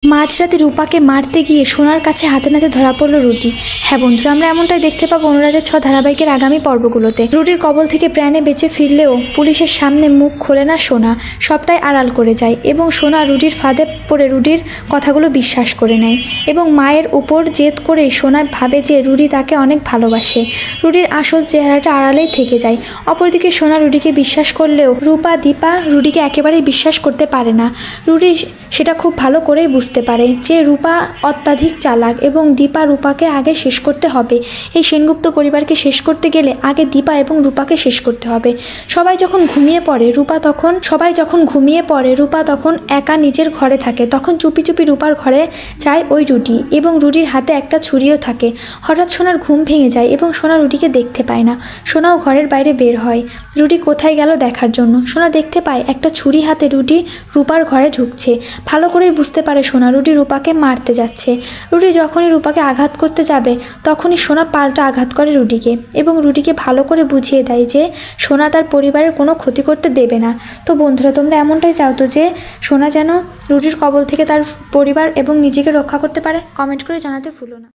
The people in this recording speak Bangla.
মাঝরাতে রূপাকে মারতে গিয়ে সোনার কাছে হাতে নাতে ধরা পড়ল রুটি। হ্যাঁ বন্ধুরা, আমরা এমনটাই দেখতে পাবো অনুরাগের 6 ধারাবাহিকের আগামী পর্বগুলোতে। রুটির কবল থেকে প্রাণে বেঁচে ফিরলেও পুলিশের সামনে মুখ খোলে না সোনা, সবটাই আড়াল করে যায় এবং সোনা রুটির ফাঁদে পড়ে রুটির কথাগুলো বিশ্বাস করে নেয় এবং মায়ের উপর জেদ করে সোনা ভাবে যে রুটি তাকে অনেক ভালোবাসে। রুটির আসল চেহারাটা আড়ালেই থেকে যায়। অপরদিকে সোনা রুটিকে বিশ্বাস করলেও রূপা দীপা রুটিকে একেবারেই বিশ্বাস করতে পারে না। রুটি সেটা খুব ভালো করেই বুঝতে পারে যে রূপা অত্যাধিক চালাক এবং দীপা রূপাকে আগে শেষ করতে হবে। এই সেনগুপ্ত পরিবারকে শেষ করতে গেলে আগে দীপা এবং রূপাকে শেষ করতে হবে। সবাই যখন ঘুমিয়ে পড়ে রূপা তখন একা নিজের ঘরে থাকে। তখন চুপি চুপি রূপার ঘরে যায় ওই রুটি এবং রুটির হাতে একটা ছুরিও থাকে। হঠাৎ সোনার ঘুম ভেঙে যায় এবং সোনা রুটিকে দেখতে পায় না। সোনাও ঘরের বাইরে বের হয় রুটি কোথায় গেল দেখার জন্য। সোনা দেখতে পায় একটা ছুরি হাতে রুটি রূপার ঘরে ঢুকছে। ভালো করেই বুঝতে পারে সোনা রুটি রূপাকে মারতে যাচ্ছে। রুটি যখনই রূপাকে আঘাত করতে যাবে তখনই সোনা পাল্টা আঘাত করে রুটিকে এবং রুটিকে ভালো করে বুঝিয়ে দেয় যে সোনা তার পরিবারের কোনো ক্ষতি করতে দেবে না। তো বন্ধুরা, তোমরা এমনটাই চাও তো যে সোনা যেন রুটির কবল থেকে তার পরিবার এবং নিজেকে রক্ষা করতে পারে? কমেন্ট করে জানাতে ভুলো না।